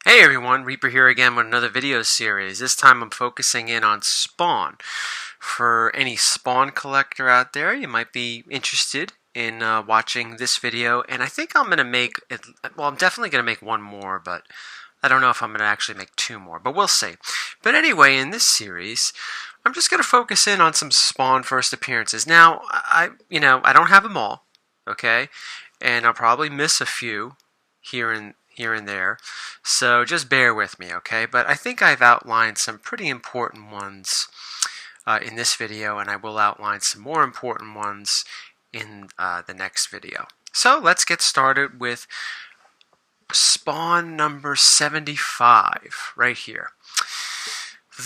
Hey everyone, Reaper here again with another video series. This time I'm focusing in on Spawn. For any Spawn collector out there, you might be interested in watching this video, and I think I'm going to make it, well, I'm definitely going to make one more, but I don't know if I'm going to actually make two more, but we'll see. But anyway, in this series, I'm just going to focus in on some Spawn first appearances. Now, I don't have them all, okay? And I'll probably miss a few here and there. So just bear with me, okay? But I think I've outlined some pretty important ones in this video, and I will outline some more important ones in the next video. So let's get started with Spawn number 75 right here.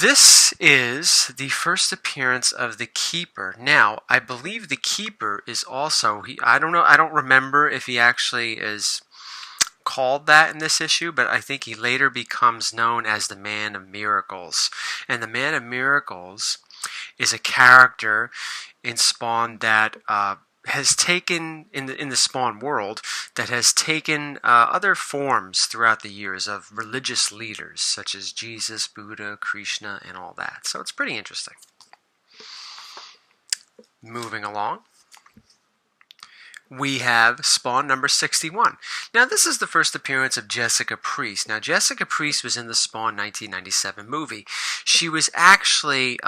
This is the first appearance of the Keeper. Now, I believe the Keeper is also, I don't know, I don't remember if he actually is called that in this issue, but I think he later becomes known as the Man of Miracles. And the Man of Miracles is a character in Spawn that has taken, in the Spawn world, that has taken other forms throughout the years of religious leaders such as Jesus, Buddha, Krishna, and all that. So it's pretty interesting. Moving along, we have Spawn number 61. Now, this is the first appearance of Jessica Priest. Now, Jessica Priest was in the Spawn 1997 movie. She was actually,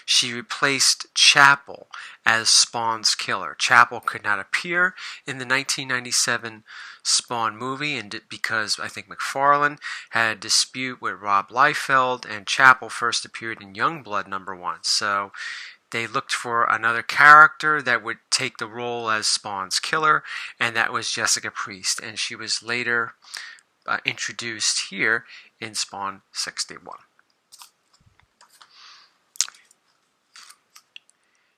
she replaced Chapel as Spawn's killer. Chapel could not appear in the 1997 Spawn movie, and because I think McFarlane had a dispute with Rob Liefeld, and Chapel first appeared in Youngblood #1. So they looked for another character that would take the role as Spawn's killer, and that was Jessica Priest, and she was later introduced here in Spawn 61.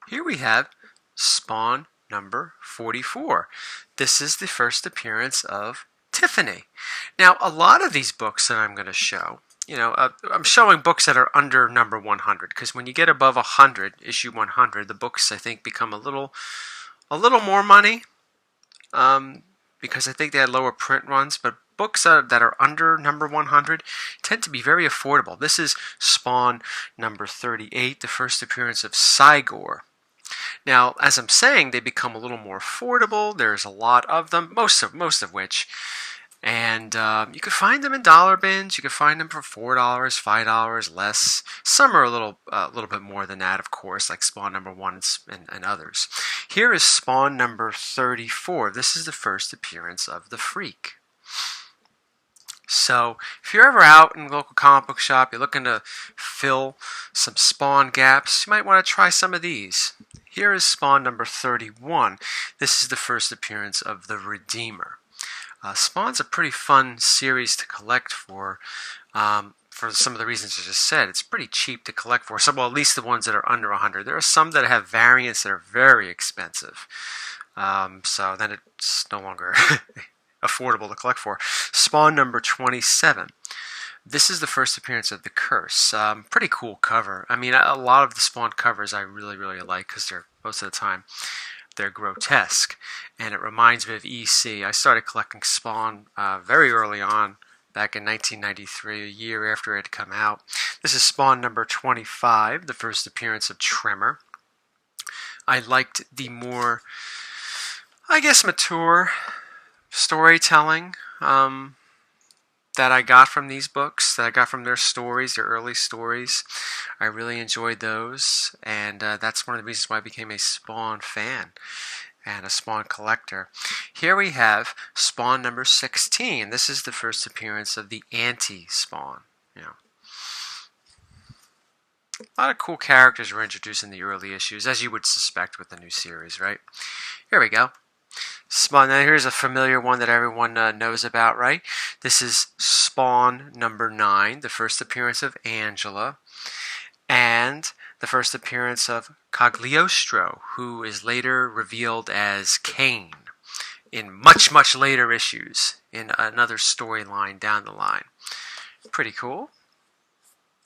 Here we have Spawn number 44. This is the first appearance of Tiffany. Now, a lot of these books that I'm going to show, I'm showing books that are under number 100, because when you get above 100, issue 100, the books I think become a little more money, because I think they had lower print runs. But books that are under number 100 tend to be very affordable. This is Spawn number 38, the first appearance of Cy-Gor. Now, as I'm saying, they become a little more affordable. There's a lot of them, most of which. And you can find them in dollar bins. You can find them for $4, $5, less. Some are a little bit more than that, of course, like Spawn number 1 and others. Here is Spawn number 34. This is the first appearance of the Freak. So if you're ever out in a local comic book shop, you're looking to fill some Spawn gaps, you might want to try some of these. Here is Spawn number 31. This is the first appearance of the Redeemer. Spawn's a pretty fun series to collect for some of the reasons I just said. It's pretty cheap to collect for, well, at least the ones that are under 100. There are some that have variants that are very expensive, so then it's no longer affordable to collect for. Spawn number 27. This is the first appearance of the Curse. Pretty cool cover. I mean, a lot of the Spawn covers I really like, because they're, most of the time, they're grotesque, and it reminds me of EC. I started collecting Spawn very early on, back in 1993, a year after it had come out. This is Spawn number 25, the first appearance of Tremor. I liked the more, I guess, mature storytelling that I got from these books, that I got from their stories, their early stories. I really enjoyed those, and that's one of the reasons why I became a Spawn fan and a Spawn collector. Here we have Spawn number 16. This is the first appearance of the anti-Spawn. A lot of cool characters were introduced in the early issues, as you would suspect with the new series, right? Here we go. Spawn. Now here's a familiar one that everyone knows about, right? This is Spawn number 9, the first appearance of Angela, and the first appearance of Cogliostro, who is later revealed as Cain in much later issues in another storyline down the line. Pretty cool.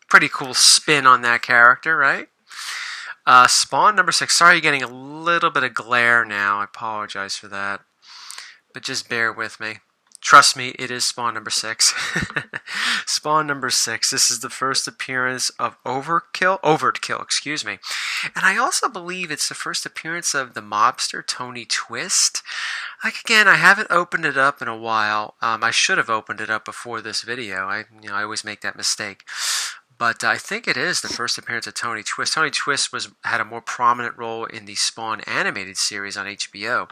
Pretty cool spin on that character, right? Spawn number 6. Sorry, you're getting a little bit of glare now. I apologize for that. But just bear with me. Trust me, it is Spawn number 6. Spawn number 6. This is the first appearance of Overtkill, excuse me. And I also believe it's the first appearance of the mobster Tony Twist. Like, again, I haven't opened it up in a while. I should have opened it up before this video. I always make that mistake. But I think it is the first appearance of Tony Twist. Tony Twist had a more prominent role in the Spawn animated series on HBO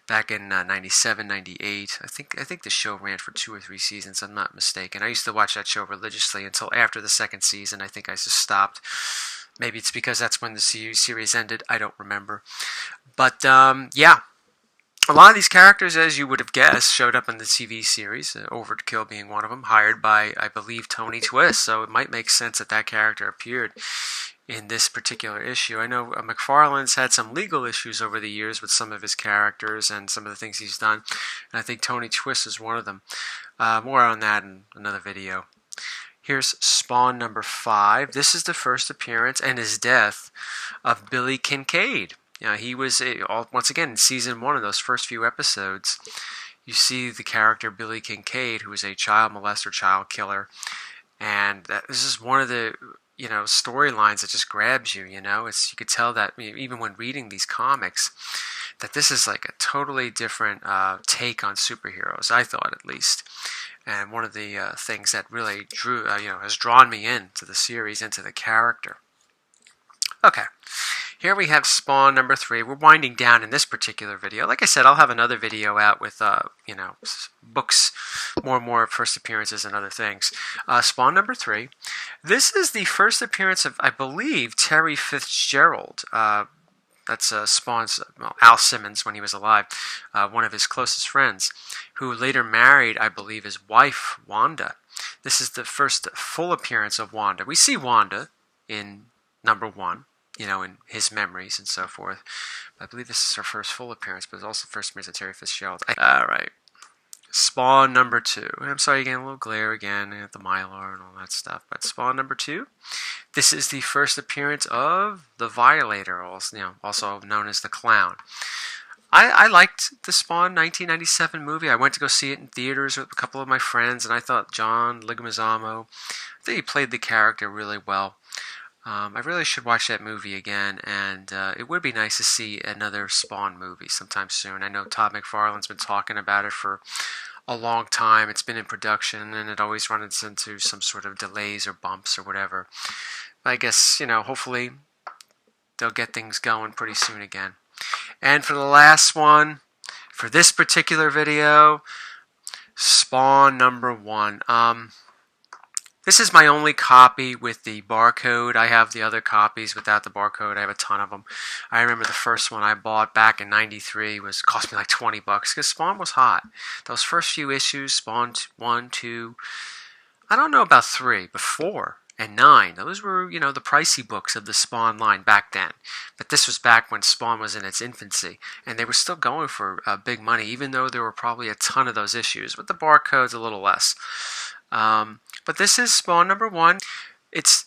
back in 97, 98. I think the show ran for 2 or 3 seasons, I'm not mistaken. I used to watch that show religiously until after the 2nd season. I think I just stopped. Maybe it's because that's when the series ended. I don't remember. But, yeah. A lot of these characters, as you would have guessed, showed up in the TV series, Overtkill being one of them, hired by, I believe, Tony Twist, so it might make sense that that character appeared in this particular issue. I know McFarlane's had some legal issues over the years with some of his characters and some of the things he's done, and I think Tony Twist is one of them. More on that in another video. Here's Spawn number 5. This is the first appearance and his death of Billy Kincaid. He was, once again, in Season 1 of those first few episodes, you see the character Billy Kincaid, who is a child molester, child killer, and this is one of the, storylines that just grabs you, you could tell that, even when reading these comics, that this is like a totally different take on superheroes, I thought at least. And one of the things that really has drawn me into the series, into the character. Okay. Here we have Spawn number 3. We're winding down in this particular video. Like I said, I'll have another video out with, books, more first appearances and other things. Spawn number 3. This is the first appearance of, I believe, Terry Fitzgerald. That's Spawn's, Al Simmons when he was alive, one of his closest friends, who later married, I believe, his wife, Wanda. This is the first full appearance of Wanda. We see Wanda in number 1. In his memories and so forth. I believe this is her first full appearance, but it's also the first appearance of Terry Fitzgerald. Alright. Spawn number 2. I'm sorry, again, a little glare again at the Mylar and all that stuff. But Spawn number 2. This is the first appearance of the Violater, also known as the Clown. I liked the Spawn 1997 movie. I went to go see it in theaters with a couple of my friends, and I thought John Leguizamo, I think he played the character really well. I really should watch that movie again, and it would be nice to see another Spawn movie sometime soon. I know Todd McFarlane's been talking about it for a long time. It's been in production, and it always runs into some sort of delays or bumps or whatever. But I guess, hopefully they'll get things going pretty soon again. And for the last one, for this particular video, Spawn number 1. This is my only copy with the barcode. I have the other copies without the barcode. I have a ton of them. I remember the first one I bought back in '93 cost me like $20 because Spawn was hot. Those first few issues, Spawn 1, 2, I don't know about 3, but 4 and 9. Those were, the pricey books of the Spawn line back then. But this was back when Spawn was in its infancy, and they were still going for big money, even though there were probably a ton of those issues. With the barcodes, a little less. But this is Spawn number 1. It's,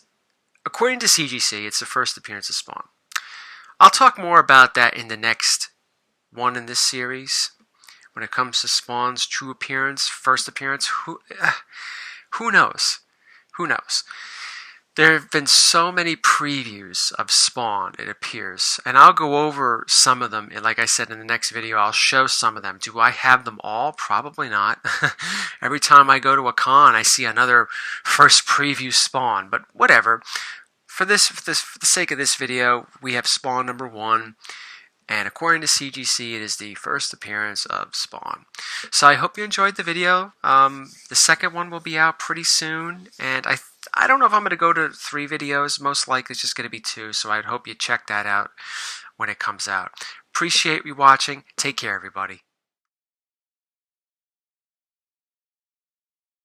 according to CGC, it's the first appearance of Spawn. I'll talk more about that in the next one in this series. When it comes to Spawn's true appearance, first appearance, who knows? Who knows? There have been so many previews of Spawn, it appears. And I'll go over some of them. And like I said in the next video, I'll show some of them. Do I have them all? Probably not. Every time I go to a con, I see another first preview Spawn. But whatever. For the sake of this video, we have Spawn number 1. And according to CGC, it is the first appearance of Spawn. So I hope you enjoyed the video. The second one will be out pretty soon. And I don't know if I'm going to go to 3 videos. Most likely it's just going to be 2. So I'd hope you check that out when it comes out. Appreciate you watching. Take care, everybody.